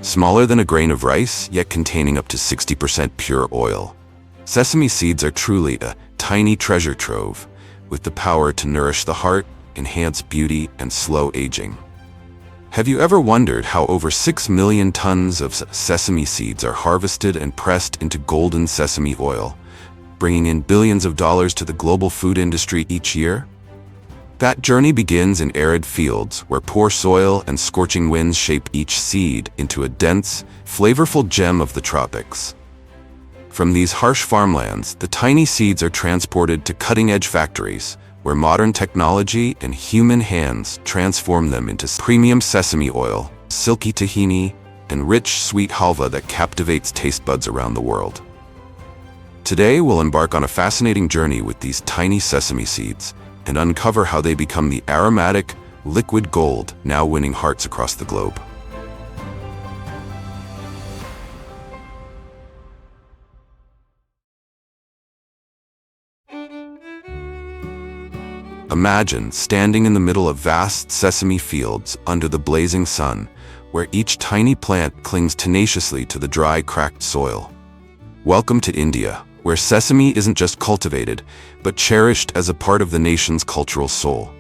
Smaller than a grain of rice, yet containing up to 60% pure oil. Sesame seeds are truly a tiny treasure trove, with the power to nourish the heart, enhance beauty, and slow aging. Have you ever wondered how over 6 million tons of sesame seeds are harvested and pressed into golden sesame oil, bringing in billions of dollars to the global food industry each year? That journey begins in arid fields, where poor soil and scorching winds shape each seed into a dense, flavorful gem of the tropics. From these harsh farmlands, the tiny seeds are transported to cutting-edge factories, where modern technology and human hands transform them into premium sesame oil, silky tahini, and rich, sweet halva that captivates taste buds around the world. Today, we'll embark on a fascinating journey with these tiny sesame seeds and uncover how they become the aromatic, liquid gold now winning hearts across the globe. Imagine standing in the middle of vast sesame fields under the blazing sun, where each tiny plant clings tenaciously to the dry, cracked soil. Welcome to India, where sesame isn't just cultivated, but cherished as a part of the nation's cultural soul.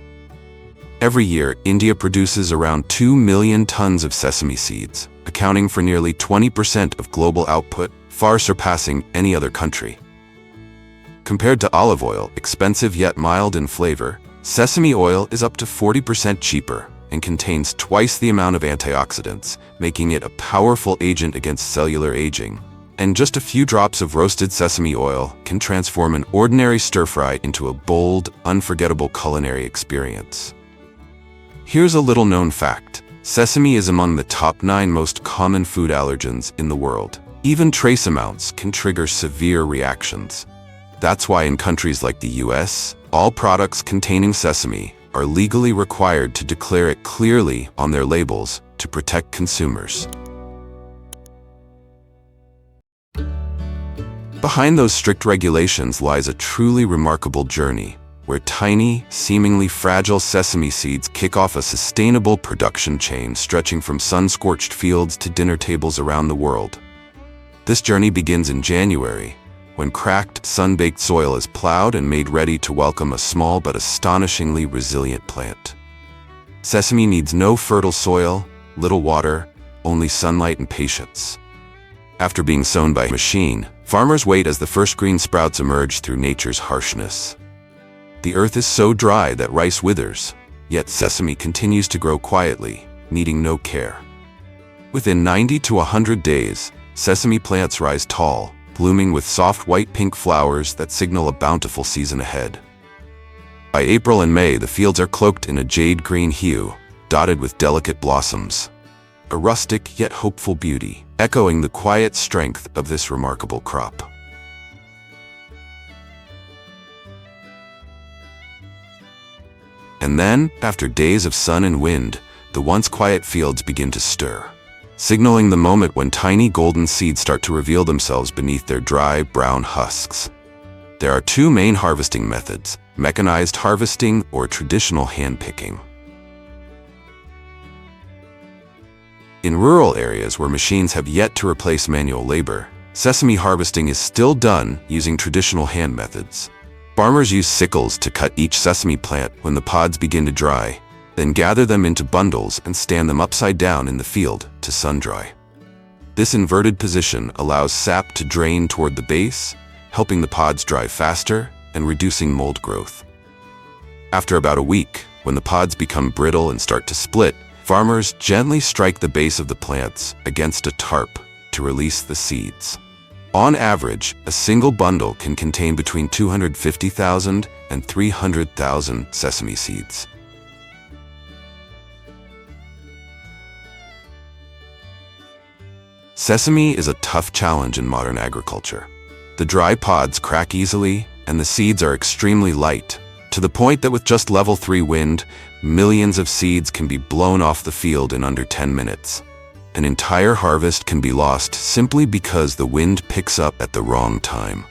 Every year, India produces around 2 million tons of sesame seeds, accounting for nearly 20% of global output, far surpassing any other country. Compared to olive oil, expensive yet mild in flavor, sesame oil is up to 40% cheaper and contains twice the amount of antioxidants, making it a powerful agent against cellular aging. And just a few drops of roasted sesame oil can transform an ordinary stir-fry into a bold, unforgettable culinary experience. Here's a little-known fact. Sesame is among the top 9 most common food allergens in the world. Even trace amounts can trigger severe reactions. That's why in countries like the US, all products containing sesame are legally required to declare it clearly on their labels to protect consumers. Behind those strict regulations lies a truly remarkable journey, where tiny, seemingly fragile sesame seeds kick off a sustainable production chain stretching from sun-scorched fields to dinner tables around the world. This journey begins in January, when cracked, sun-baked soil is plowed and made ready to welcome a small but astonishingly resilient plant. Sesame needs no fertile soil, little water, only sunlight and patience. After being sown by machine, farmers wait as the first green sprouts emerge through nature's harshness. The earth is so dry that rice withers, yet sesame continues to grow quietly, needing no care. Within 90 to 100 days, sesame plants rise tall, blooming with soft white-pink flowers that signal a bountiful season ahead. By April and May, the fields are cloaked in a jade-green hue, dotted with delicate blossoms. A rustic yet hopeful beauty, echoing the quiet strength of this remarkable crop. And then, after days of sun and wind, the once quiet fields begin to stir, signaling the moment when tiny golden seeds start to reveal themselves beneath their dry, brown husks. There are 2 main harvesting methods: mechanized harvesting or traditional hand-picking. In rural areas where machines have yet to replace manual labor, sesame harvesting is still done using traditional hand methods. Farmers use sickles to cut each sesame plant when the pods begin to dry, then gather them into bundles and stand them upside down in the field to sun-dry. This inverted position allows sap to drain toward the base, helping the pods dry faster and reducing mold growth. After about a week, when the pods become brittle and start to split, farmers gently strike the base of the plants against a tarp to release the seeds. On average, a single bundle can contain between 250,000 and 300,000 sesame seeds. Sesame is a tough challenge in modern agriculture. The dry pods crack easily, and the seeds are extremely light, to the point that with just level 3 wind, millions of seeds can be blown off the field in under 10 minutes. An entire harvest can be lost simply because the wind picks up at the wrong time.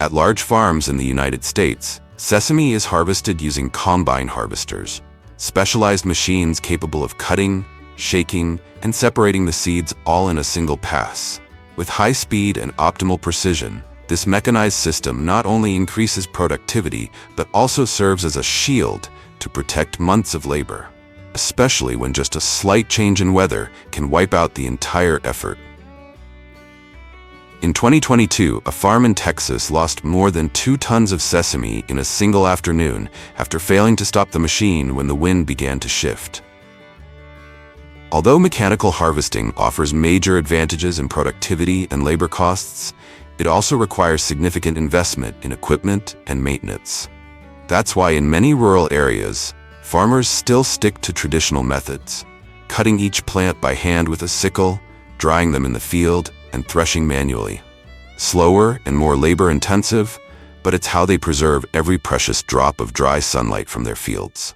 At large farms in the United States, sesame is harvested using combine harvesters, specialized machines capable of cutting, shaking, and separating the seeds all in a single pass. With high speed and optimal precision, this mechanized system not only increases productivity, but also serves as a shield to protect months of labor, especially when just a slight change in weather can wipe out the entire effort. In 2022, a farm in Texas lost more than 2 tons of sesame in a single afternoon after failing to stop the machine when the wind began to shift. Although mechanical harvesting offers major advantages in productivity and labor costs, it also requires significant investment in equipment and maintenance. That's why in many rural areas, farmers still stick to traditional methods, cutting each plant by hand with a sickle, drying them in the field, and threshing manually. Slower and more labor-intensive, but it's how they preserve every precious drop of dry sunlight from their fields.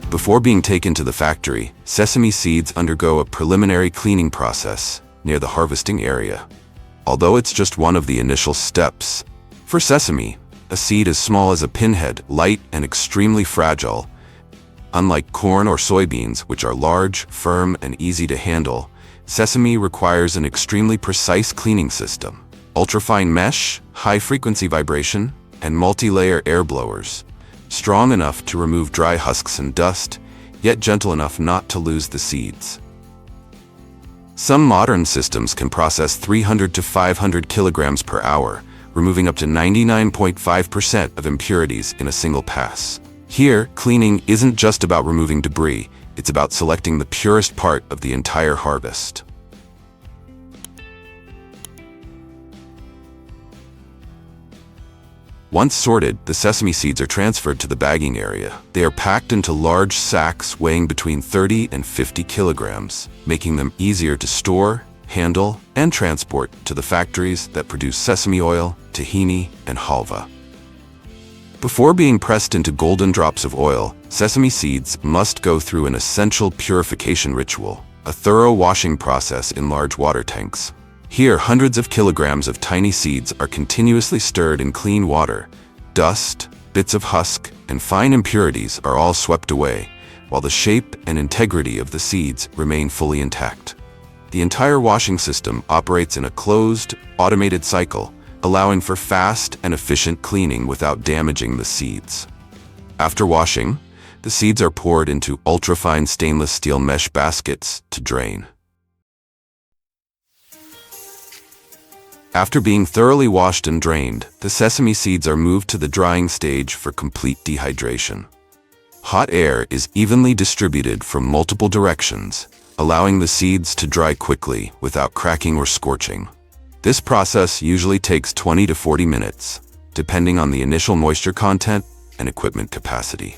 Before being taken to the factory, sesame seeds undergo a preliminary cleaning process near the harvesting area. Although it's just one of the initial steps, for sesame, a seed as small as a pinhead, light and extremely fragile. Unlike corn or soybeans, which are large, firm, and easy to handle, sesame requires an extremely precise cleaning system. Ultrafine mesh, high-frequency vibration, and multi-layer air blowers, strong enough to remove dry husks and dust, yet gentle enough not to lose the seeds. Some modern systems can process 300 to 500 kilograms per hour, removing up to 99.5% of impurities in a single pass. Here, cleaning isn't just about removing debris, it's about selecting the purest part of the entire harvest. Once sorted, the sesame seeds are transferred to the bagging area. They are packed into large sacks weighing between 30 and 50 kilograms, making them easier to store, handle, and transport to the factories that produce sesame oil, tahini, and halva. Before being pressed into golden drops of oil, sesame seeds must go through an essential purification ritual, a thorough washing process in large water tanks. Here, hundreds of kilograms of tiny seeds are continuously stirred in clean water. Dust, bits of husk, and fine impurities are all swept away, while the shape and integrity of the seeds remain fully intact. The entire washing system operates in a closed, automated cycle, allowing for fast and efficient cleaning without damaging the seeds. After washing, the seeds are poured into ultrafine stainless steel mesh baskets to drain. After being thoroughly washed and drained, the sesame seeds are moved to the drying stage for complete dehydration. Hot air is evenly distributed from multiple directions, allowing the seeds to dry quickly without cracking or scorching. This process usually takes 20 to 40 minutes, depending on the initial moisture content and equipment capacity.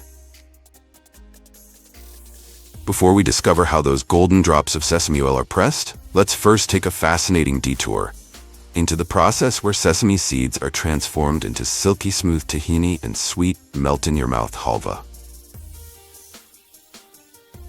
Before we discover how those golden drops of sesame oil are pressed, let's first take a fascinating detour into the process where sesame seeds are transformed into silky smooth tahini and sweet, melt-in-your-mouth halva.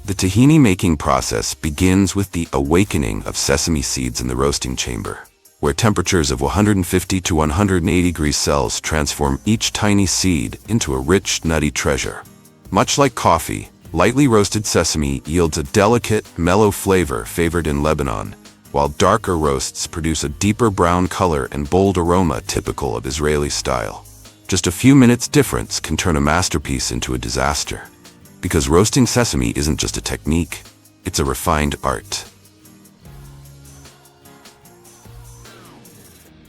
The tahini-making process begins with the awakening of sesame seeds in the roasting chamber, where temperatures of 150 to 180 degrees Celsius transform each tiny seed into a rich, nutty treasure. Much like coffee, lightly roasted sesame yields a delicate, mellow flavor favored in Lebanon, while darker roasts produce a deeper brown color and bold aroma typical of Israeli style. Just a few minutes difference can turn a masterpiece into a disaster. Because roasting sesame isn't just a technique, it's a refined art.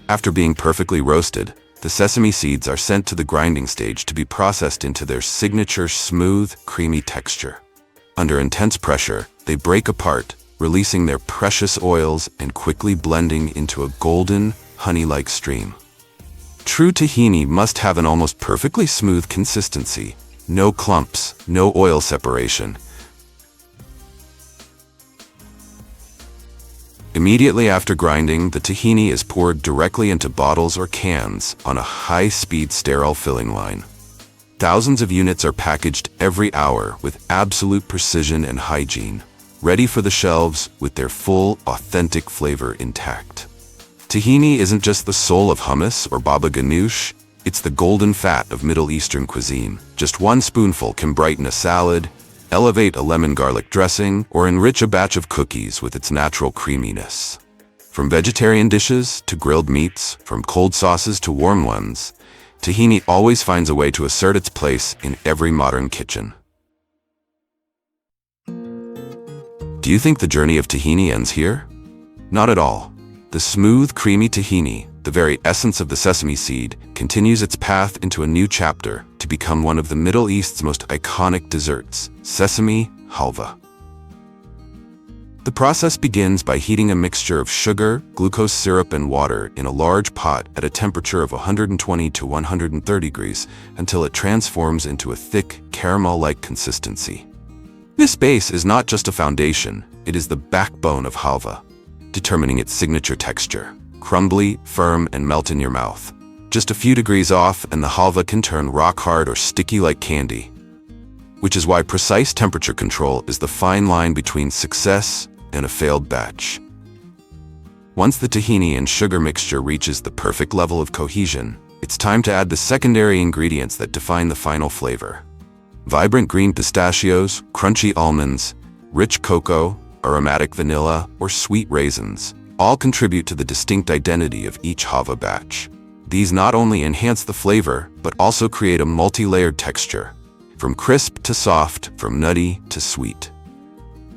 After being perfectly roasted, the sesame seeds are sent to the grinding stage to be processed into their signature smooth, creamy texture. Under intense pressure, they break apart, releasing their precious oils and quickly blending into a golden, honey-like stream. True tahini must have an almost perfectly smooth consistency. No clumps, no oil separation. Immediately after grinding, the tahini is poured directly into bottles or cans on a high-speed sterile filling line. Thousands of units are packaged every hour with absolute precision and hygiene, ready for the shelves with their full, authentic flavor intact. Tahini isn't just the soul of hummus or baba ganoush, it's the golden fat of Middle Eastern cuisine. Just one spoonful can brighten a salad, elevate a lemon garlic dressing, or enrich a batch of cookies with its natural creaminess. From vegetarian dishes to grilled meats, from cold sauces to warm ones, tahini always finds a way to assert its place in every modern kitchen. Do you think the journey of tahini ends here? Not at all. The smooth, creamy tahini, the very essence of the sesame seed, continues its path into a new chapter to become one of the Middle East's most iconic desserts, Sesame Halva. The process begins by heating a mixture of sugar, glucose syrup, and water in a large pot at a temperature of 120 to 130 degrees until it transforms into a thick, caramel-like consistency. This base is not just a foundation, it is the backbone of halva, determining its signature texture: crumbly, firm, and melt in your mouth. Just a few degrees off and the halva can turn rock hard or sticky like candy. Which is why precise temperature control is the fine line between success and a failed batch. Once the tahini and sugar mixture reaches the perfect level of cohesion, it's time to add the secondary ingredients that define the final flavor. Vibrant green pistachios, crunchy almonds, rich cocoa, aromatic vanilla, or sweet raisins all contribute to the distinct identity of each halva batch. These not only enhance the flavor, but also create a multi-layered texture, from crisp to soft, from nutty to sweet.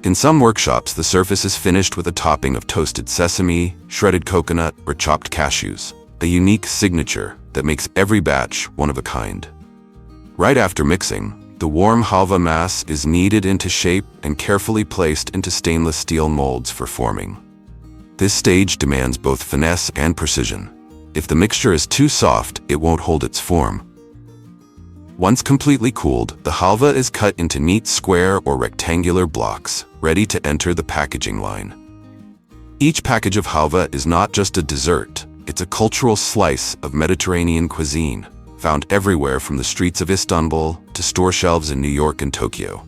In some workshops, the surface is finished with a topping of toasted sesame, shredded coconut, or chopped cashews, a unique signature that makes every batch one of a kind. Right after mixing, the warm halva mass is kneaded into shape and carefully placed into stainless steel molds for forming. This stage demands both finesse and precision. If the mixture is too soft, it won't hold its form. Once completely cooled, the halva is cut into neat square or rectangular blocks, ready to enter the packaging line. Each package of halva is not just a dessert, it's a cultural slice of Mediterranean cuisine, found everywhere from the streets of Istanbul to store shelves in New York and Tokyo.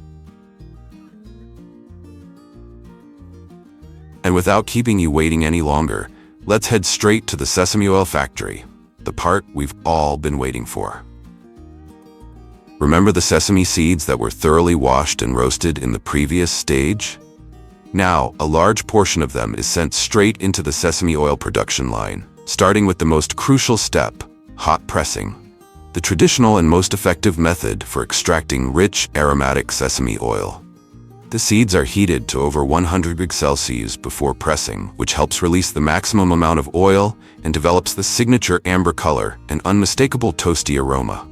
And without keeping you waiting any longer, let's head straight to the sesame oil factory, the part we've all been waiting for. Remember the sesame seeds that were thoroughly washed and roasted in the previous stage? Now, a large portion of them is sent straight into the sesame oil production line, starting with the most crucial step, hot pressing, the traditional and most effective method for extracting rich, aromatic sesame oil. The seeds are heated to over 100 degrees Celsius before pressing, which helps release the maximum amount of oil and develops the signature amber color and unmistakable toasty aroma.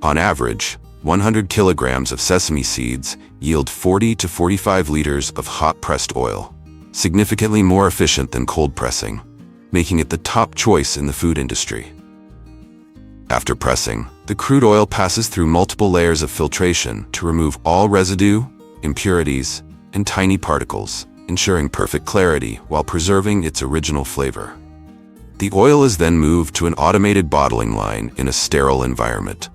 On average, 100 kilograms of sesame seeds yield 40 to 45 liters of hot-pressed oil, significantly more efficient than cold pressing, making it the top choice in the food industry. After pressing, the crude oil passes through multiple layers of filtration to remove all residue, impurities, and tiny particles, ensuring perfect clarity while preserving its original flavor. The oil is then moved to an automated bottling line in a sterile environment.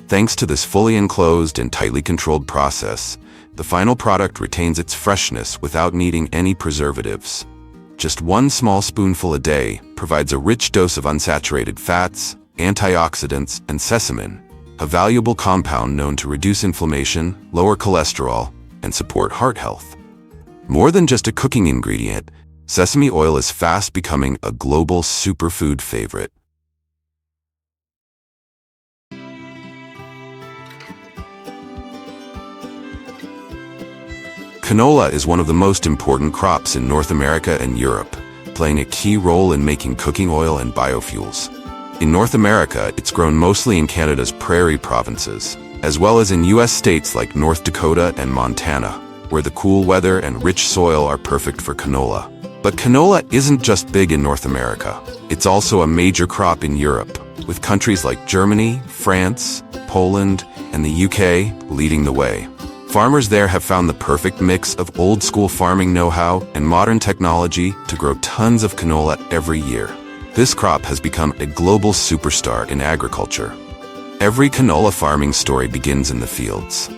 Thanks to this fully enclosed and tightly controlled process, the final product retains its freshness without needing any preservatives. Just one small spoonful a day provides a rich dose of unsaturated fats, antioxidants, and sesamin, a valuable compound known to reduce inflammation, lower cholesterol, and support heart health. More than just a cooking ingredient, sesame oil is fast becoming a global superfood favorite. Canola is one of the most important crops in North America and Europe, playing a key role in making cooking oil and biofuels. In North America, it's grown mostly in Canada's prairie provinces, as well as in U.S. states like North Dakota and Montana, where the cool weather and rich soil are perfect for canola. But canola isn't just big in North America. It's also a major crop in Europe, with countries like Germany, France, Poland, and the UK leading the way. Farmers there have found the perfect mix of old-school farming know-how and modern technology to grow tons of canola every year. This crop has become a global superstar in agriculture. Every canola farming story begins in the fields.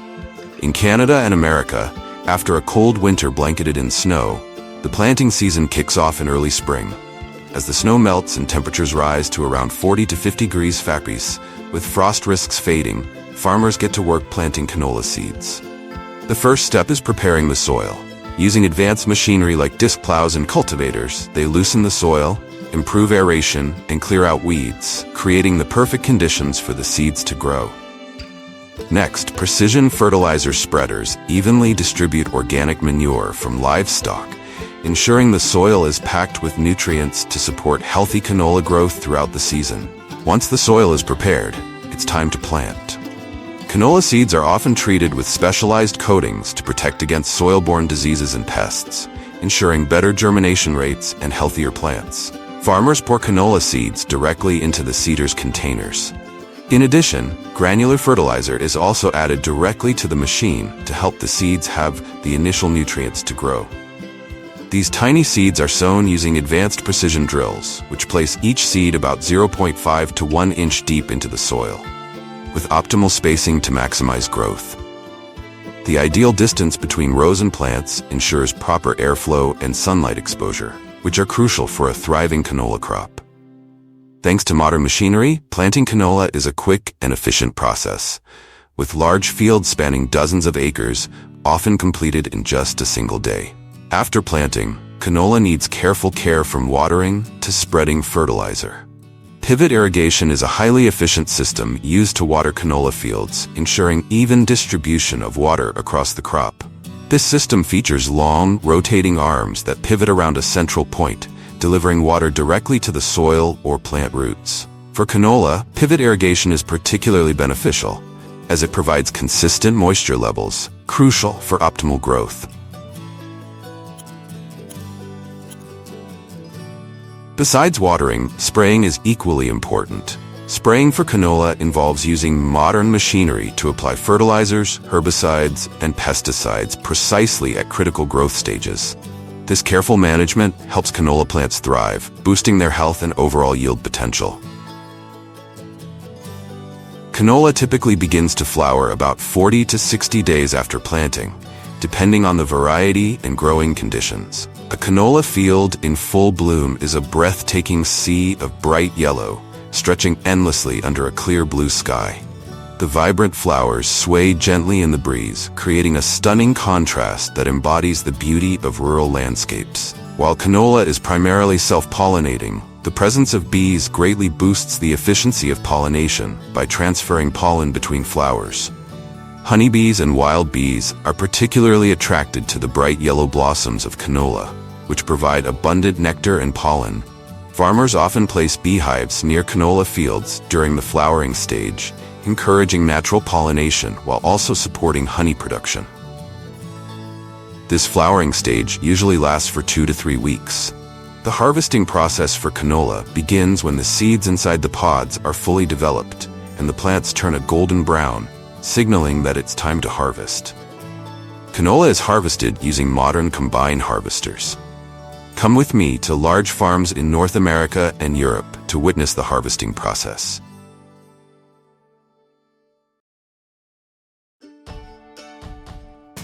In Canada and America, after a cold winter blanketed in snow, the planting season kicks off in early spring. As the snow melts and temperatures rise to around 40 to 50 degrees Fahrenheit, with frost risks fading, farmers get to work planting canola seeds. The first step is preparing the soil. Using advanced machinery like disc plows and cultivators, they loosen the soil, improve aeration, and clear out weeds, creating the perfect conditions for the seeds to grow. Next, precision fertilizer spreaders evenly distribute organic manure from livestock, ensuring the soil is packed with nutrients to support healthy canola growth throughout the season. Once the soil is prepared, it's time to plant. Canola seeds are often treated with specialized coatings to protect against soil-borne diseases and pests, ensuring better germination rates and healthier plants. Farmers pour canola seeds directly into the seeders' containers. In addition, granular fertilizer is also added directly to the machine to help the seeds have the initial nutrients to grow. These tiny seeds are sown using advanced precision drills, which place each seed about 0.5 to 1 inch deep into the soil, with optimal spacing to maximize growth. The ideal distance between rows and plants ensures proper airflow and sunlight exposure, which are crucial for a thriving canola crop. Thanks to modern machinery, planting canola is a quick and efficient process, with large fields spanning dozens of acres, often completed in just a single day. After planting, canola needs careful care from watering to spreading fertilizer. Pivot irrigation is a highly efficient system used to water canola fields, ensuring even distribution of water across the crop. This system features long, rotating arms that pivot around a central point, delivering water directly to the soil or plant roots. For canola, pivot irrigation is particularly beneficial, as it provides consistent moisture levels, crucial for optimal growth. Besides watering, spraying is equally important. Spraying for canola involves using modern machinery to apply fertilizers, herbicides, and pesticides precisely at critical growth stages. This careful management helps canola plants thrive, boosting their health and overall yield potential. Canola typically begins to flower about 40 to 60 days after planting, depending on the variety and growing conditions. A canola field in full bloom is a breathtaking sea of bright yellow, stretching endlessly under a clear blue sky. The vibrant flowers sway gently in the breeze, creating a stunning contrast that embodies the beauty of rural landscapes. While canola is primarily self-pollinating, the presence of bees greatly boosts the efficiency of pollination by transferring pollen between flowers. Honeybees and wild bees are particularly attracted to the bright yellow blossoms of canola, which provide abundant nectar and pollen. Farmers often place beehives near canola fields during the flowering stage, encouraging natural pollination while also supporting honey production. This flowering stage usually lasts for 2 to 3 weeks. The harvesting process for canola begins when the seeds inside the pods are fully developed and the plants turn a golden brown, signaling that it's time to harvest. Canola is harvested using modern combine harvesters. Come with me to large farms in North America and Europe to witness the harvesting process.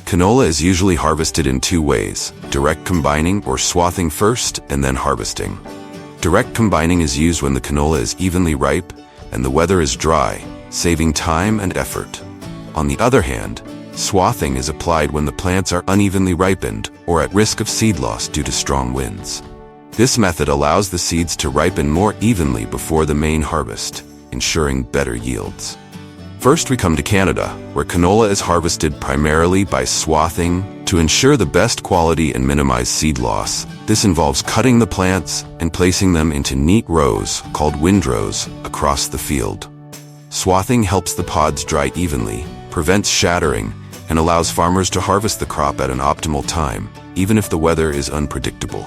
Canola is usually harvested in 2 ways: direct combining or swathing first and then harvesting. Direct combining is used when the canola is evenly ripe and the weather is dry, saving time and effort. On the other hand, swathing is applied when the plants are unevenly ripened or at risk of seed loss due to strong winds. This method allows the seeds to ripen more evenly before the main harvest, ensuring better yields. First, we come to Canada, where canola is harvested primarily by swathing to ensure the best quality and minimize seed loss. This involves cutting the plants and placing them into neat rows, called windrows, across the field. Swathing helps the pods dry evenly, prevents shattering, and allows farmers to harvest the crop at an optimal time, even if the weather is unpredictable.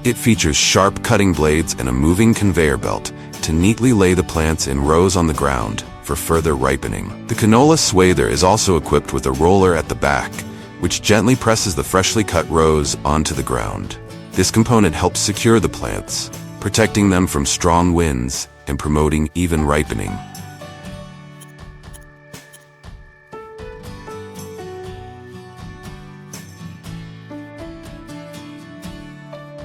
It features sharp cutting blades and a moving conveyor belt to neatly lay the plants in rows on the ground for further ripening. The canola swather is also equipped with a roller at the back, which gently presses the freshly cut rows onto the ground. This component helps secure the plants, protecting them from strong winds and promoting even ripening.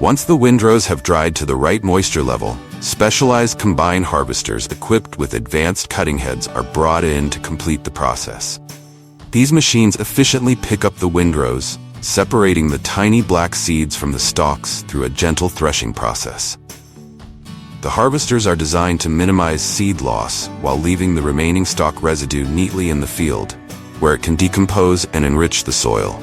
Once the windrows have dried to the right moisture level, specialized combine harvesters equipped with advanced cutting heads are brought in to complete the process. These machines efficiently pick up the windrows, separating the tiny black seeds from the stalks through a gentle threshing process. The harvesters are designed to minimize seed loss while leaving the remaining stalk residue neatly in the field, where it can decompose and enrich the soil.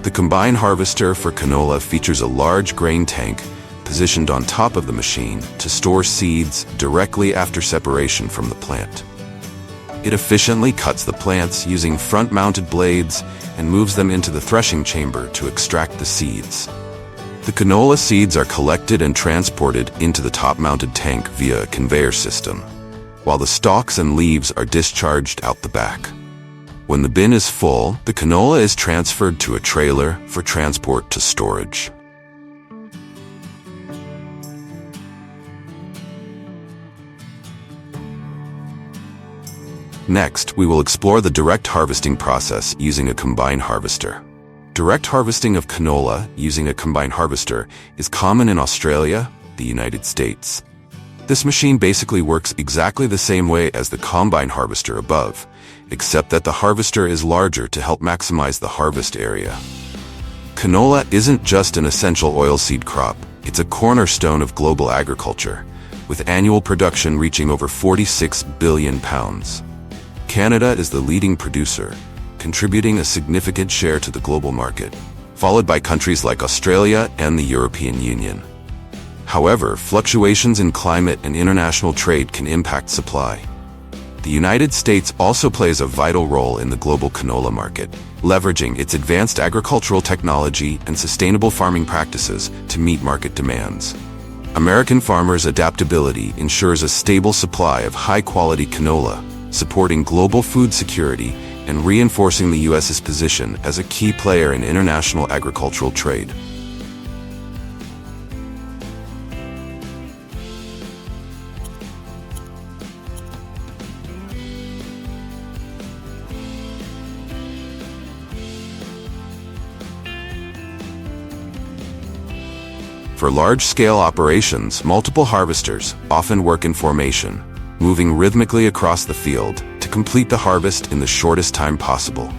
The combine harvester for canola features a large grain tank positioned on top of the machine to store seeds directly after separation from the plant. It efficiently cuts the plants using front-mounted blades and moves them into the threshing chamber to extract the seeds. The canola seeds are collected and transported into the top-mounted tank via a conveyor system, while the stalks and leaves are discharged out the back. When the bin is full, the canola is transferred to a trailer for transport to storage. Next, we will explore the direct harvesting process using a combine harvester. Direct harvesting of canola using a combine harvester is common in Australia, the United States. This machine basically works exactly the same way as the combine harvester above, except that the harvester is larger to help maximize the harvest area. Canola isn't just an essential oilseed crop, it's a cornerstone of global agriculture, with annual production reaching over 46 billion pounds. Canada is the leading producer, contributing a significant share to the global market, followed by countries like Australia and the European Union. However, fluctuations in climate and international trade can impact supply. The United States also plays a vital role in the global canola market, leveraging its advanced agricultural technology and sustainable farming practices to meet market demands. American farmers' adaptability ensures a stable supply of high-quality canola, supporting global food security and reinforcing the U.S.'s position as a key player in international agricultural trade. For large-scale operations, multiple harvesters often work in formation, moving rhythmically across the field to complete the harvest in the shortest time possible.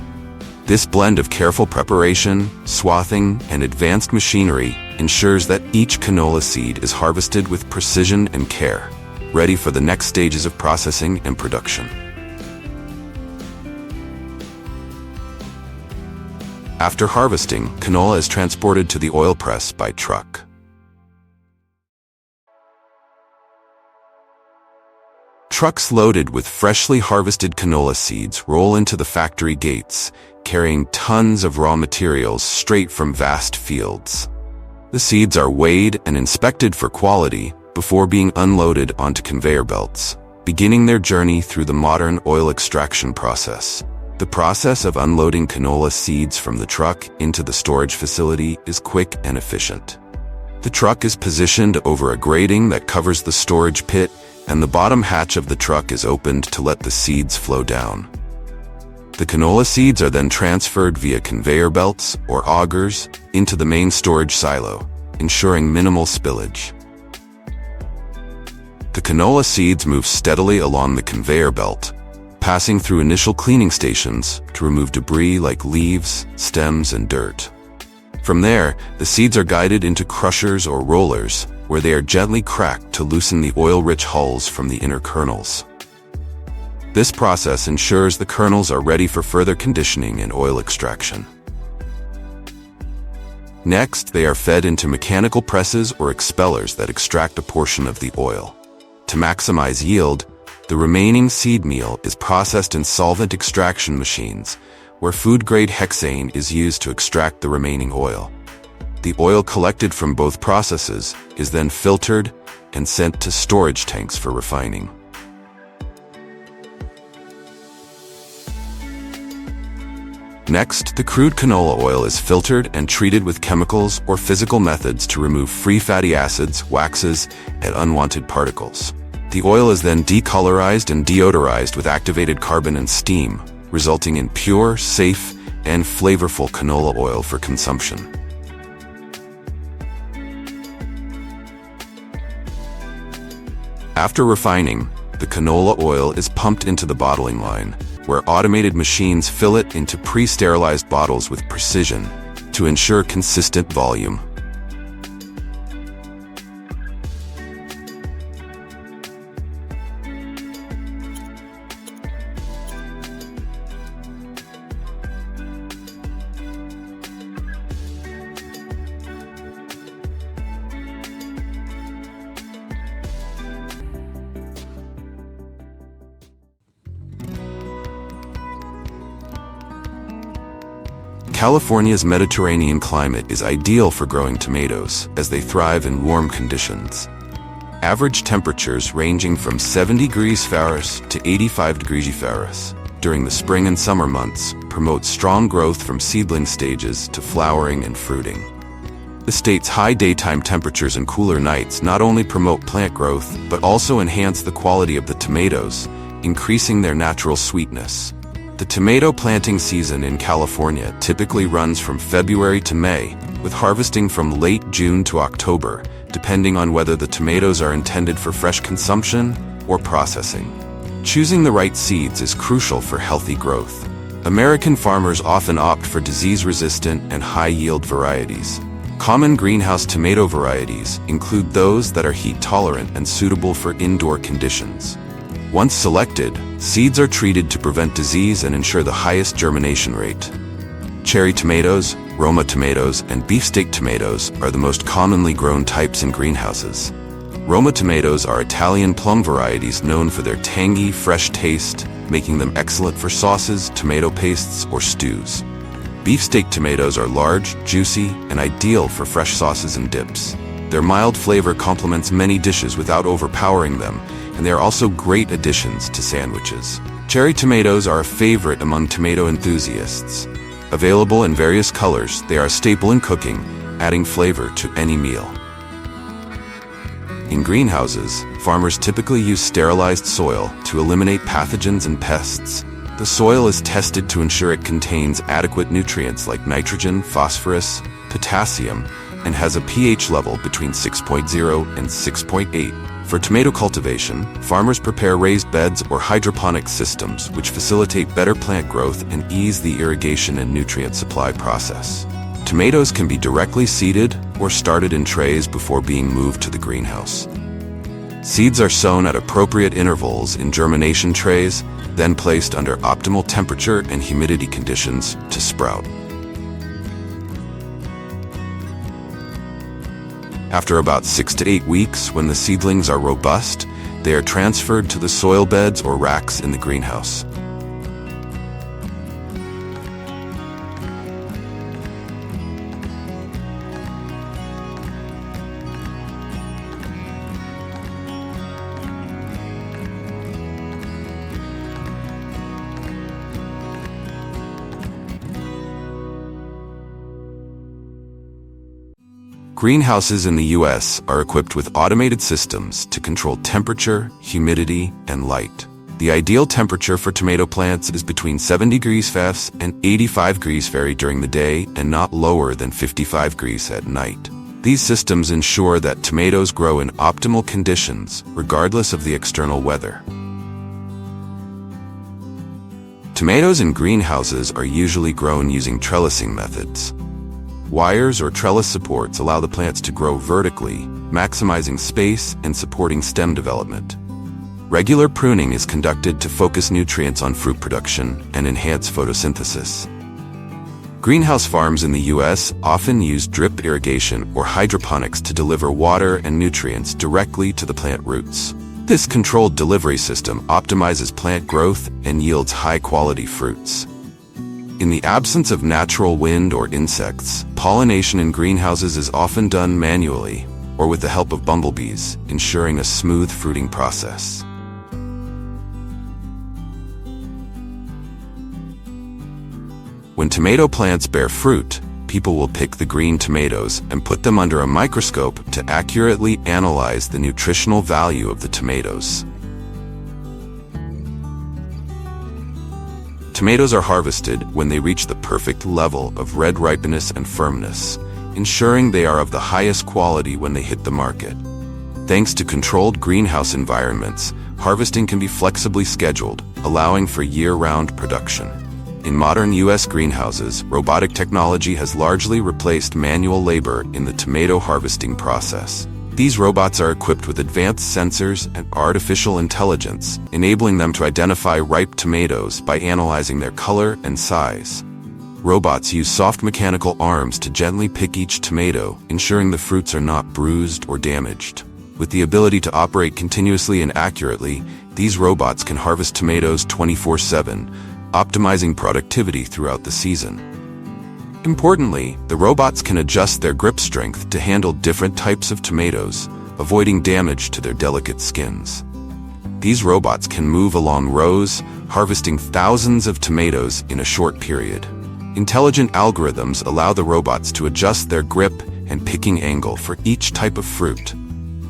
This blend of careful preparation, swathing, and advanced machinery ensures that each canola seed is harvested with precision and care, ready for the next stages of processing and production. After harvesting, canola is transported to the oil press by truck. Trucks loaded with freshly harvested canola seeds roll into the factory gates, carrying tons of raw materials straight from vast fields. The seeds are weighed and inspected for quality before being unloaded onto conveyor belts, beginning their journey through the modern oil extraction process. The process of unloading canola seeds from the truck into the storage facility is quick and efficient. The truck is positioned over a grating that covers the storage pit, and the bottom hatch of the truck is opened to let the seeds flow down. The canola seeds are then transferred via conveyor belts or augers into the main storage silo, ensuring minimal spillage. The canola seeds move steadily along the conveyor belt, passing through initial cleaning stations to remove debris like leaves, stems, and dirt. From there, the seeds are guided into crushers or rollers, where they are gently cracked to loosen the oil-rich hulls from the inner kernels. This process ensures the kernels are ready for further conditioning and oil extraction. Next, they are fed into mechanical presses or expellers that extract a portion of the oil. To maximize yield, the remaining seed meal is processed in solvent extraction machines, where food-grade hexane is used to extract the remaining oil. The oil collected from both processes is then filtered and sent to storage tanks for refining. Next, the crude canola oil is filtered and treated with chemicals or physical methods to remove free fatty acids, waxes, and unwanted particles. The oil is then decolorized and deodorized with activated carbon and steam, resulting in pure, safe, and flavorful canola oil for consumption. After refining, the canola oil is pumped into the bottling line, where automated machines fill it into pre-sterilized bottles with precision to ensure consistent volume. California's Mediterranean climate is ideal for growing tomatoes, as they thrive in warm conditions. Average temperatures ranging from 70 degrees Fahrenheit to 85 degrees Fahrenheit during the spring and summer months promote strong growth from seedling stages to flowering and fruiting. The state's high daytime temperatures and cooler nights not only promote plant growth, but also enhance the quality of the tomatoes, increasing their natural sweetness. The tomato planting season in California typically runs from February to May, with harvesting from late June to October, depending on whether the tomatoes are intended for fresh consumption or processing. Choosing the right seeds is crucial for healthy growth. American farmers often opt for disease-resistant and high-yield varieties. Common greenhouse tomato varieties include those that are heat-tolerant and suitable for indoor conditions. Once selected, seeds are treated to prevent disease and ensure the highest germination rate. Cherry tomatoes, Roma tomatoes, and beefsteak tomatoes are the most commonly grown types in greenhouses. Roma tomatoes are Italian plum varieties known for their tangy, fresh taste, making them excellent for sauces, tomato pastes, or stews. Beefsteak tomatoes are large, juicy, and ideal for fresh sauces and dips. Their mild flavor complements many dishes without overpowering them, and they are also great additions to sandwiches. Cherry tomatoes are a favorite among tomato enthusiasts. Available in various colors, they are a staple in cooking, adding flavor to any meal. In greenhouses, farmers typically use sterilized soil to eliminate pathogens and pests. The soil is tested to ensure it contains adequate nutrients like nitrogen, phosphorus, potassium, and has a pH level between 6.0 and 6.8. For tomato cultivation, farmers prepare raised beds or hydroponic systems which facilitate better plant growth and ease the irrigation and nutrient supply process. Tomatoes can be directly seeded or started in trays before being moved to the greenhouse. Seeds are sown at appropriate intervals in germination trays, then placed under optimal temperature and humidity conditions to sprout. After about 6 to 8 weeks, when the seedlings are robust, they are transferred to the soil beds or racks in the greenhouse. Greenhouses in the U.S. are equipped with automated systems to control temperature, humidity, and light. The ideal temperature for tomato plants is between 70 degrees Fahrenheit and 85 degrees Fahrenheit during the day and not lower than 55 degrees at night. These systems ensure that tomatoes grow in optimal conditions, regardless of the external weather. Tomatoes in greenhouses are usually grown using trellising methods. Wires or trellis supports allow the plants to grow vertically, maximizing space and supporting stem development. Regular pruning is conducted to focus nutrients on fruit production and enhance photosynthesis. Greenhouse farms in the U.S. often use drip irrigation or hydroponics to deliver water and nutrients directly to the plant roots. This controlled delivery system optimizes plant growth and yields high-quality fruits. In the absence of natural wind or insects, pollination in greenhouses is often done manually or with the help of bumblebees, ensuring a smooth fruiting process. When tomato plants bear fruit, people will pick the green tomatoes and put them under a microscope to accurately analyze the nutritional value of the tomatoes. Tomatoes are harvested when they reach the perfect level of red ripeness and firmness, ensuring they are of the highest quality when they hit the market. Thanks to controlled greenhouse environments, harvesting can be flexibly scheduled, allowing for year-round production. In modern U.S. greenhouses, robotic technology has largely replaced manual labor in the tomato harvesting process. These robots are equipped with advanced sensors and artificial intelligence, enabling them to identify ripe tomatoes by analyzing their color and size. Robots use soft mechanical arms to gently pick each tomato, ensuring the fruits are not bruised or damaged. With the ability to operate continuously and accurately, these robots can harvest tomatoes 24/7, optimizing productivity throughout the season. Importantly, the robots can adjust their grip strength to handle different types of tomatoes, avoiding damage to their delicate skins. These robots can move along rows, harvesting thousands of tomatoes in a short period. Intelligent algorithms allow the robots to adjust their grip and picking angle for each type of fruit.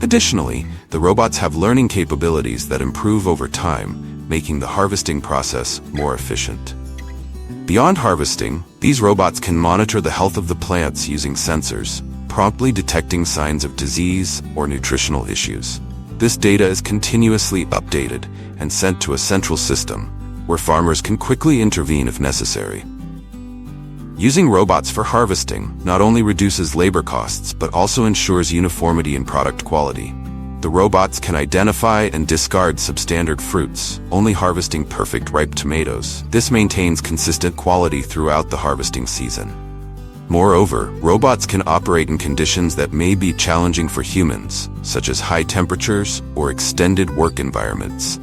Additionally, the robots have learning capabilities that improve over time, making the harvesting process more efficient. Beyond harvesting, these robots can monitor the health of the plants using sensors, promptly detecting signs of disease or nutritional issues. This data is continuously updated and sent to a central system, where farmers can quickly intervene if necessary. Using robots for harvesting not only reduces labor costs but also ensures uniformity in product quality. The robots can identify and discard substandard fruits, only harvesting perfect ripe tomatoes. This maintains consistent quality throughout the harvesting season. Moreover, robots can operate in conditions that may be challenging for humans, such as high temperatures or extended work environments.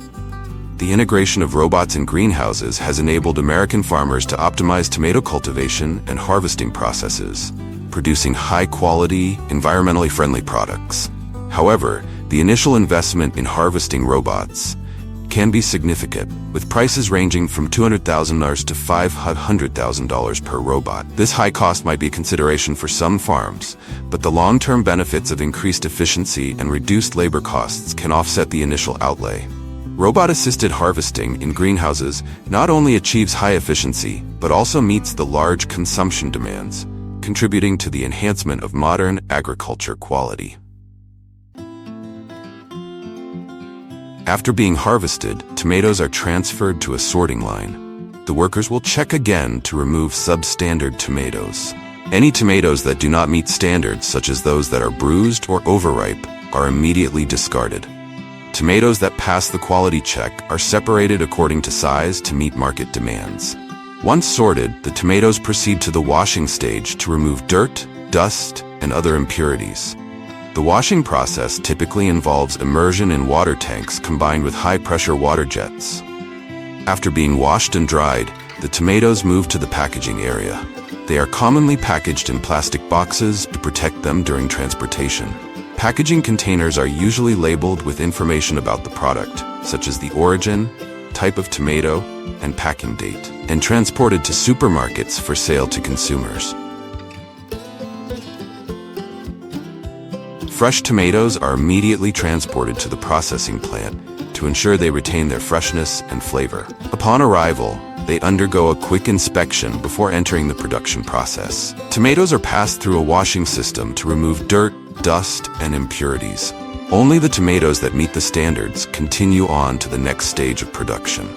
The integration of robots in greenhouses has enabled American farmers to optimize tomato cultivation and harvesting processes, producing high-quality, environmentally friendly products. However, the initial investment in harvesting robots can be significant, with prices ranging from $200,000 to $500,000 per robot. This high cost might be a consideration for some farms, but the long-term benefits of increased efficiency and reduced labor costs can offset the initial outlay. Robot-assisted harvesting in greenhouses not only achieves high efficiency, but also meets the large consumption demands, contributing to the enhancement of modern agriculture quality. After being harvested, tomatoes are transferred to a sorting line. The workers will check again to remove substandard tomatoes. Any tomatoes that do not meet standards, such as those that are bruised or overripe, are immediately discarded. Tomatoes that pass the quality check are separated according to size to meet market demands. Once sorted, the tomatoes proceed to the washing stage to remove dirt, dust, and other impurities. The washing process typically involves immersion in water tanks combined with high-pressure water jets. After being washed and dried, the tomatoes move to the packaging area. They are commonly packaged in plastic boxes to protect them during transportation. Packaging containers are usually labeled with information about the product, such as the origin, type of tomato, and packing date, and transported to supermarkets for sale to consumers. Fresh tomatoes are immediately transported to the processing plant to ensure they retain their freshness and flavor. Upon arrival, they undergo a quick inspection before entering the production process. Tomatoes are passed through a washing system to remove dirt, dust, and impurities. Only the tomatoes that meet the standards continue on to the next stage of production.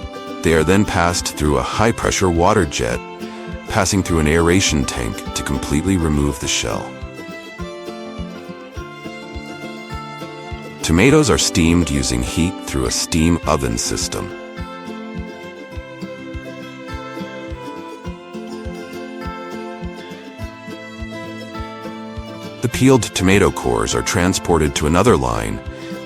They are then passed through a high-pressure water jet, passing through an aeration tank to completely remove the shell. Tomatoes are steamed using heat through a steam oven system. The peeled tomato cores are transported to another line,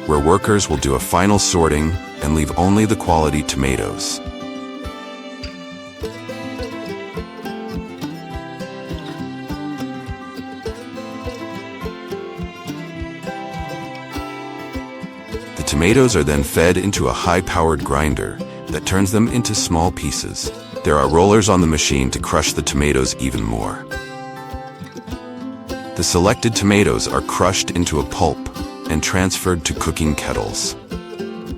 where workers will do a final sorting and leave only the quality tomatoes. The tomatoes are then fed into a high-powered grinder that turns them into small pieces. There are rollers on the machine to crush the tomatoes even more. The selected tomatoes are crushed into a pulp and transferred to cooking kettles.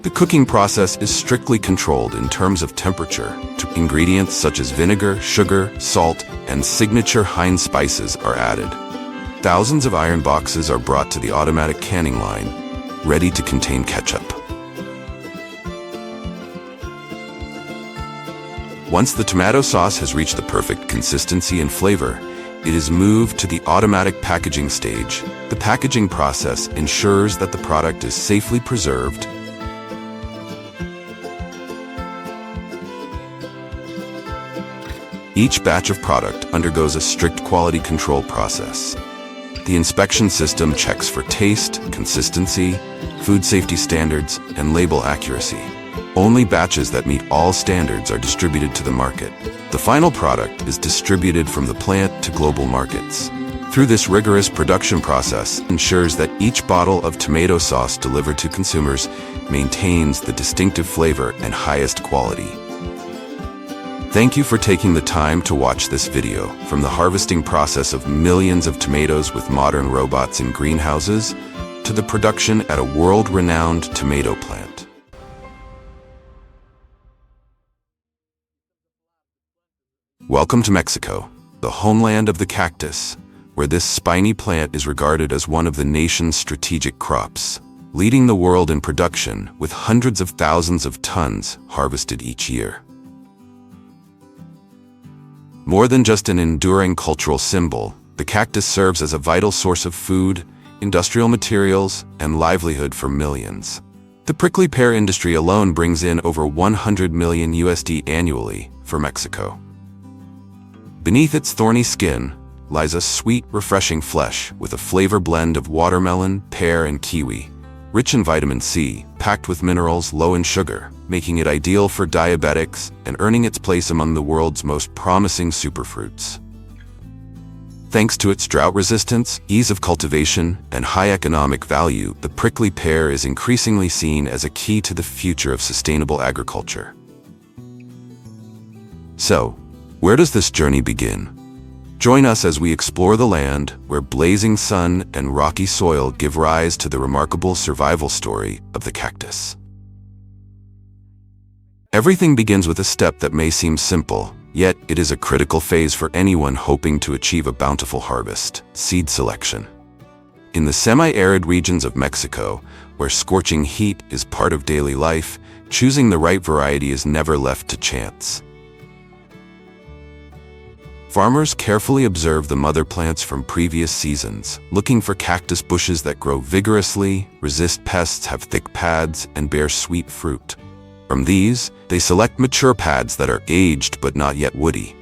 The cooking process is strictly controlled in terms of temperature. Ingredients such as vinegar, sugar, salt, and signature Heinz spices are added. Thousands of iron boxes are brought to the automatic canning line, ready to contain ketchup. Once the tomato sauce has reached the perfect consistency and flavor, it is moved to the automatic packaging stage. The packaging process ensures that the product is safely preserved. Each batch of product undergoes a strict quality control process. The inspection system checks for taste, consistency, food safety standards, and label accuracy. Only batches that meet all standards are distributed to the market. The final product is distributed from the plant to global markets. Through this rigorous production process ensures that each bottle of tomato sauce delivered to consumers maintains the distinctive flavor and highest quality. Thank you for taking the time to watch this video. From the harvesting process of millions of tomatoes with modern robots in greenhouses to the production at a world-renowned tomato plant. Welcome to Mexico, the homeland of the cactus, where this spiny plant is regarded as one of the nation's strategic crops, leading the world in production with hundreds of thousands of tons harvested each year. More than just an enduring cultural symbol, the cactus serves as a vital source of food, industrial materials, and livelihood for millions. The prickly pear industry alone brings in over 100 million USD annually for Mexico. Beneath its thorny skin lies a sweet, refreshing flesh with a flavor blend of watermelon, pear, and kiwi, rich in vitamin C, packed with minerals low in sugar, making it ideal for diabetics and earning its place among the world's most promising superfruits. Thanks to its drought resistance, ease of cultivation, and high economic value, the prickly pear is increasingly seen as a key to the future of sustainable agriculture. So, where does this journey begin? Join us as we explore the land where blazing sun and rocky soil give rise to the remarkable survival story of the cactus. Everything begins with a step that may seem simple, yet it is a critical phase for anyone hoping to achieve a bountiful harvest: seed selection. In the semi-arid regions of Mexico, where scorching heat is part of daily life, choosing the right variety is never left to chance. Farmers carefully observe the mother plants from previous seasons, looking for cactus bushes that grow vigorously, resist pests, have thick pads, and bear sweet fruit. From these, they select mature pads that are aged but not yet woody.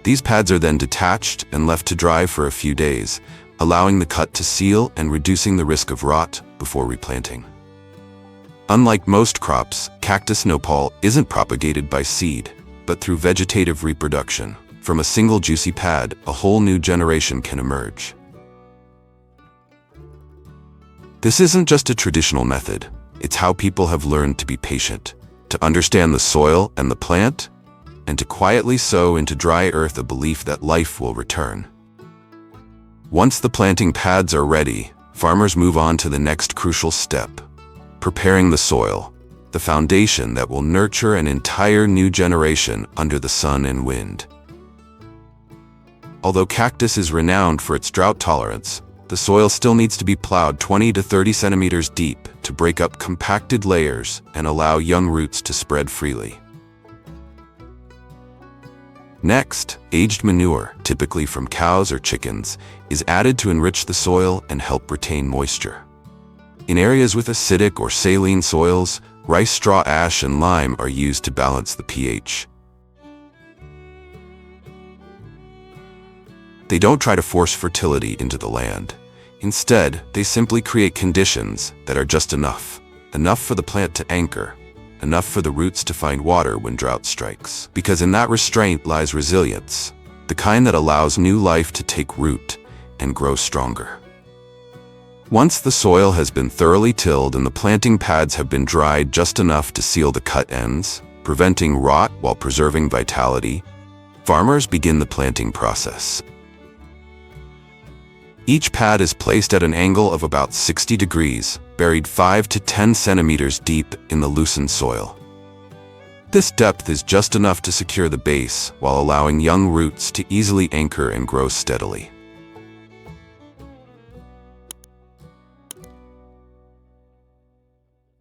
These pads are then detached and left to dry for a few days, allowing the cut to seal and reducing the risk of rot before replanting. Unlike most crops, cactus nopal isn't propagated by seed, but through vegetative reproduction. From a single juicy pad, a whole new generation can emerge. This isn't just a traditional method, it's how people have learned to be patient, to understand the soil and the plant, and to quietly sow into dry earth a belief that life will return. Once the planting pads are ready, farmers move on to the next crucial step: preparing the soil, the foundation that will nurture an entire new generation under the sun and wind. Although cactus is renowned for its drought tolerance, the soil still needs to be plowed 20 to 30 centimeters deep to break up compacted layers and allow young roots to spread freely. Next, aged manure, typically from cows or chickens, is added to enrich the soil and help retain moisture. In areas with acidic or saline soils, rice straw ash and lime are used to balance the pH. They don't try to force fertility into the land. Instead, they simply create conditions that are just enough. Enough for the plant to anchor, enough for the roots to find water when drought strikes. Because in that restraint lies resilience, the kind that allows new life to take root and grow stronger. Once the soil has been thoroughly tilled and the planting pads have been dried just enough to seal the cut ends, preventing rot while preserving vitality, farmers begin the planting process. Each pad is placed at an angle of about 60 degrees, buried 5 to 10 centimeters deep in the loosened soil. This depth is just enough to secure the base while allowing young roots to easily anchor and grow steadily.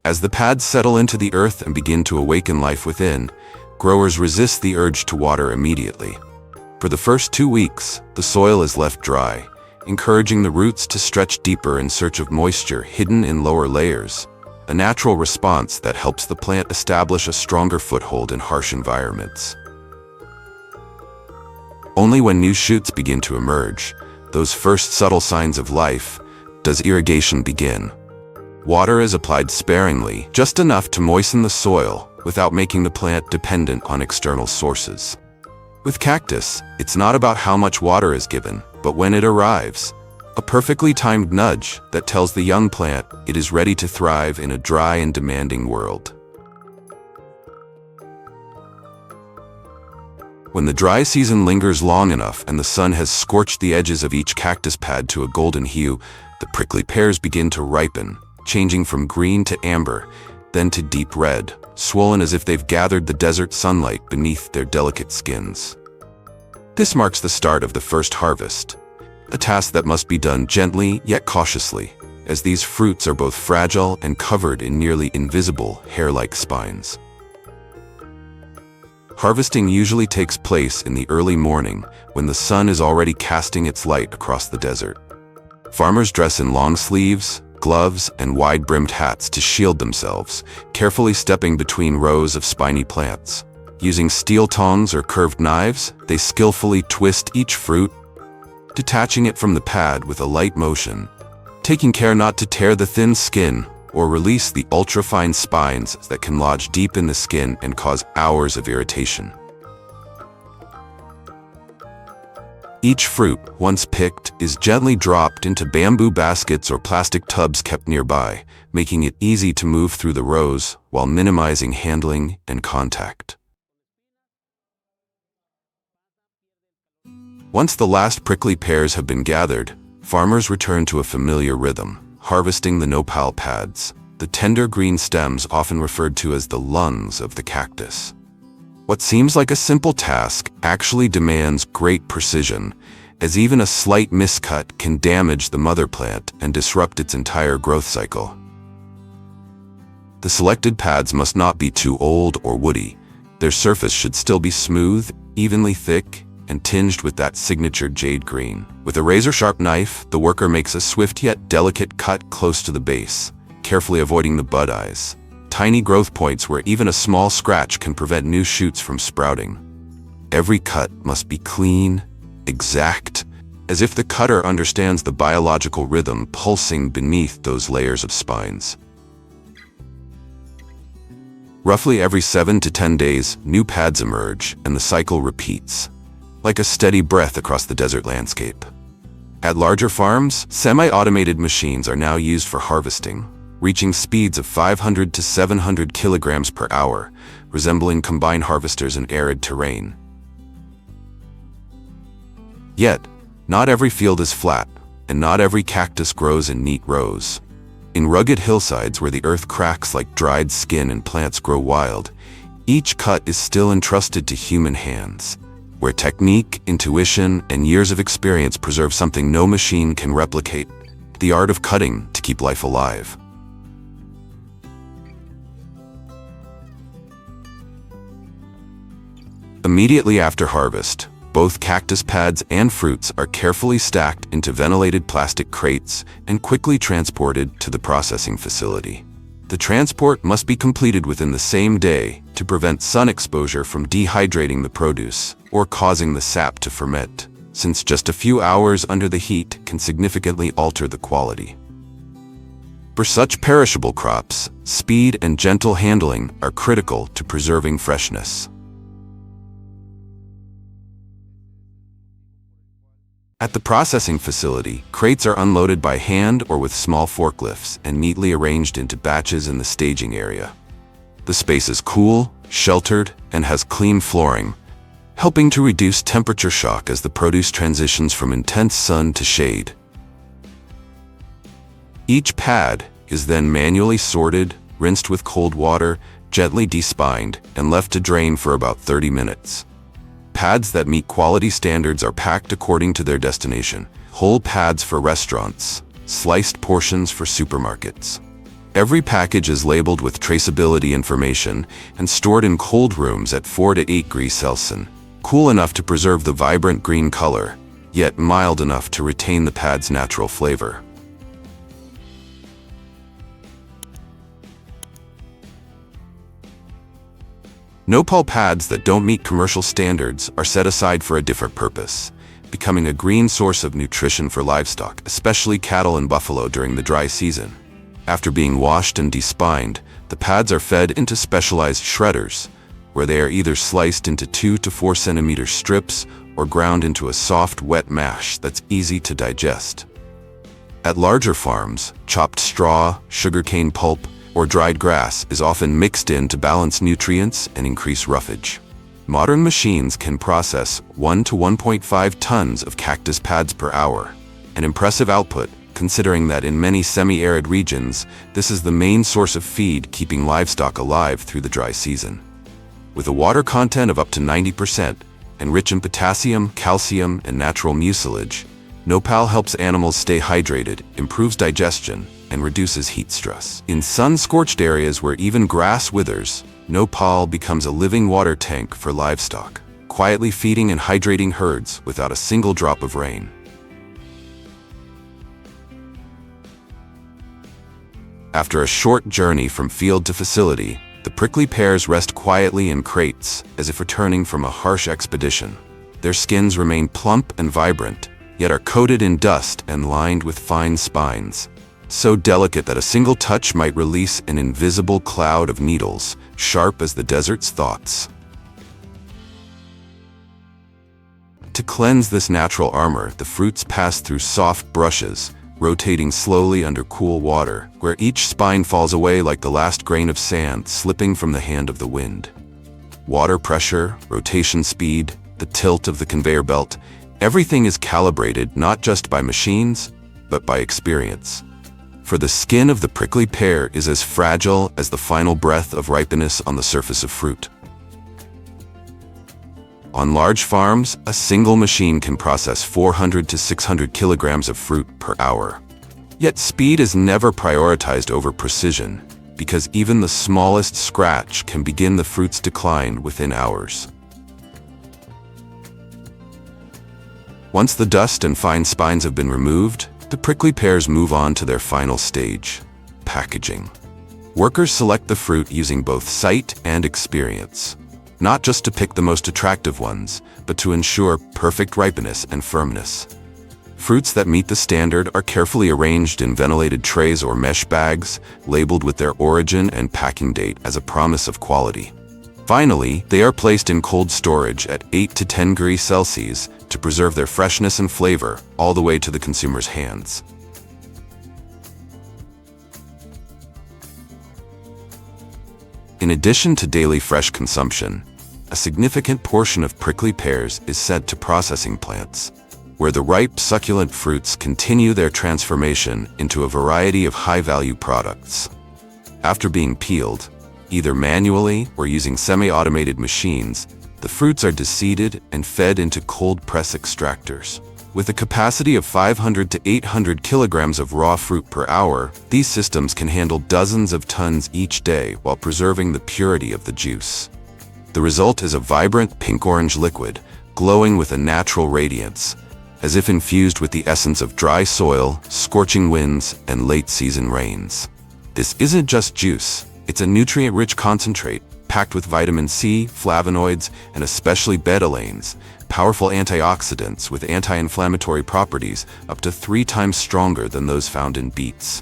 As the pads settle into the earth and begin to awaken life within, growers resist the urge to water immediately. For the first 2 weeks, the soil is left dry, encouraging the roots to stretch deeper in search of moisture hidden in lower layers, a natural response that helps the plant establish a stronger foothold in harsh environments. Only when new shoots begin to emerge, those first subtle signs of life, does irrigation begin. Water is applied sparingly, just enough to moisten the soil without making the plant dependent on external sources. With cactus, it's not about how much water is given, but when it arrives, a perfectly timed nudge that tells the young plant it is ready to thrive in a dry and demanding world. When the dry season lingers long enough and the sun has scorched the edges of each cactus pad to a golden hue, the prickly pears begin to ripen, changing from green to amber, then to deep red, swollen as if they've gathered the desert sunlight beneath their delicate skins. This marks the start of the first harvest, a task that must be done gently yet cautiously, as these fruits are both fragile and covered in nearly invisible hair-like spines. Harvesting usually takes place in the early morning when the sun is already casting its light across the desert. Farmers dress in long sleeves, gloves, and wide-brimmed hats to shield themselves, carefully stepping between rows of spiny plants. Using steel tongs or curved knives, they skillfully twist each fruit, detaching it from the pad with a light motion, taking care not to tear the thin skin or release the ultra-fine spines that can lodge deep in the skin and cause hours of irritation. Each fruit, once picked, is gently dropped into bamboo baskets or plastic tubs kept nearby, making it easy to move through the rows while minimizing handling and contact. Once the last prickly pears have been gathered, farmers return to a familiar rhythm, harvesting the nopal pads, the tender green stems often referred to as the lungs of the cactus. What seems like a simple task actually demands great precision, as even a slight miscut can damage the mother plant and disrupt its entire growth cycle. The selected pads must not be too old or woody. Their surface should still be smooth, evenly thick, and tinged with that signature jade green. With a razor-sharp knife, the worker makes a swift yet delicate cut close to the base, carefully avoiding the bud eyes. Tiny growth points where even a small scratch can prevent new shoots from sprouting. Every cut must be clean, exact, as if the cutter understands the biological rhythm pulsing beneath those layers of spines. Roughly every 7 to 10 days, new pads emerge, and the cycle repeats, like a steady breath across the desert landscape. At larger farms, semi-automated machines are now used for harvesting, reaching speeds of 500 to 700 kilograms per hour, resembling combine harvesters in arid terrain. Yet, not every field is flat, and not every cactus grows in neat rows. In rugged hillsides where the earth cracks like dried skin and plants grow wild, each cut is still entrusted to human hands, where technique, intuition, and years of experience preserve something no machine can replicate: the art of cutting to keep life alive. Immediately after harvest, both cactus pads and fruits are carefully stacked into ventilated plastic crates and quickly transported to the processing facility. The transport must be completed within the same day to prevent sun exposure from dehydrating the produce or causing the sap to ferment, since just a few hours under the heat can significantly alter the quality. For such perishable crops, speed and gentle handling are critical to preserving freshness. At the processing facility, crates are unloaded by hand or with small forklifts and neatly arranged into batches in the staging area. The space is cool, sheltered, and has clean flooring, helping to reduce temperature shock as the produce transitions from intense sun to shade. Each pad is then manually sorted, rinsed with cold water, gently despined, and left to drain for about 30 minutes. Pads that meet quality standards are packed according to their destination: whole pads for restaurants, sliced portions for supermarkets. Every package is labeled with traceability information and stored in cold rooms at 4 to 8 degrees Celsius, cool enough to preserve the vibrant green color, yet mild enough to retain the pad's natural flavor. No-pall pads that don't meet commercial standards are set aside for a different purpose, becoming a green source of nutrition for livestock, especially cattle and buffalo during the dry season. After being washed and despined, the pads are fed into specialized shredders, where they are either sliced into 2 to 4 centimeter strips or ground into a soft, wet mash that's easy to digest. At larger farms, chopped straw, sugarcane pulp, or dried grass is often mixed in to balance nutrients and increase roughage. Modern machines can process 1 to 1.5 tons of cactus pads per hour, an impressive output considering that in many semi-arid regions, this is the main source of feed keeping livestock alive through the dry season. With a water content of up to 90% and rich in potassium, calcium, and natural mucilage, no-pall helps animals stay hydrated, improves digestion, and reduces heat stress. In sun-scorched areas where even grass withers, no-pall becomes a living water tank for livestock, quietly feeding and hydrating herds without a single drop of rain. After a short journey from field to facility, the prickly pears rest quietly in crates as if returning from a harsh expedition. Their skins remain plump and vibrant, yet are coated in dust and lined with fine spines, so delicate that a single touch might release an invisible cloud of needles, sharp as the desert's thoughts. To cleanse this natural armor, the fruits pass through soft brushes, rotating slowly under cool water, where each spine falls away like the last grain of sand slipping from the hand of the wind. Water pressure, rotation speed, the tilt of the conveyor belt, everything is calibrated not just by machines, but by experience. For the skin of the prickly pear is as fragile as the final breath of ripeness on the surface of fruit. On large farms, a single machine can process 400 to 600 kilograms of fruit per hour. Yet speed is never prioritized over precision, because even the smallest scratch can begin the fruit's decline within hours. Once the dust and fine spines have been removed, the prickly pears move on to their final stage, packaging. Workers select the fruit using both sight and experience, not just to pick the most attractive ones, but to ensure perfect ripeness and firmness. Fruits that meet the standard are carefully arranged in ventilated trays or mesh bags, labeled with their origin and packing date as a promise of quality. Finally, they are placed in cold storage at 8 to 10 degrees Celsius to preserve their freshness and flavor all the way to the consumer's hands. In addition to daily fresh consumption, a significant portion of prickly pears is sent to processing plants, where the ripe, succulent fruits continue their transformation into a variety of high-value products. After being peeled, either manually or using semi-automated machines, the fruits are deseeded and fed into cold-press extractors. With a capacity of 500 to 800 kilograms of raw fruit per hour, these systems can handle dozens of tons each day while preserving the purity of the juice. The result is a vibrant pink-orange liquid, glowing with a natural radiance, as if infused with the essence of dry soil, scorching winds, and late-season rains. This isn't just juice, it's a nutrient-rich concentrate, packed with vitamin C, flavonoids, and especially betalains, powerful antioxidants with anti-inflammatory properties up to 3 times stronger than those found in beets.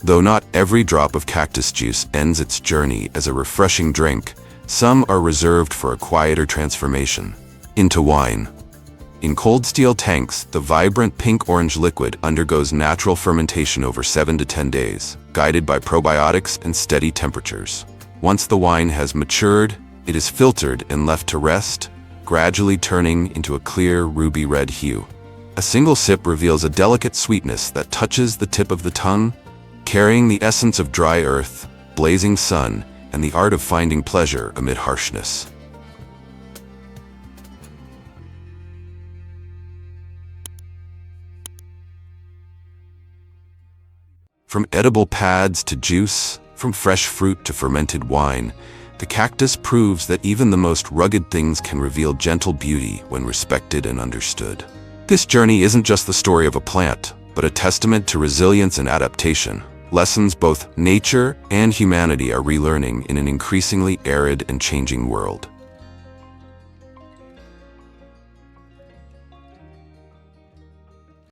Though not every drop of cactus juice ends its journey as a refreshing drink, some are reserved for a quieter transformation into wine. In cold steel tanks, the vibrant pink-orange liquid undergoes natural fermentation over 7 to 10 days, guided by probiotics and steady temperatures. Once the wine has matured, it is filtered and left to rest, gradually turning into a clear ruby-red hue. A single sip reveals a delicate sweetness that touches the tip of the tongue, carrying the essence of dry earth, blazing sun, and the art of finding pleasure amid harshness. From edible pads to juice, from fresh fruit to fermented wine, the cactus proves that even the most rugged things can reveal gentle beauty when respected and understood. This journey isn't just the story of a plant, but a testament to resilience and adaptation, lessons both nature and humanity are relearning in an increasingly arid and changing world.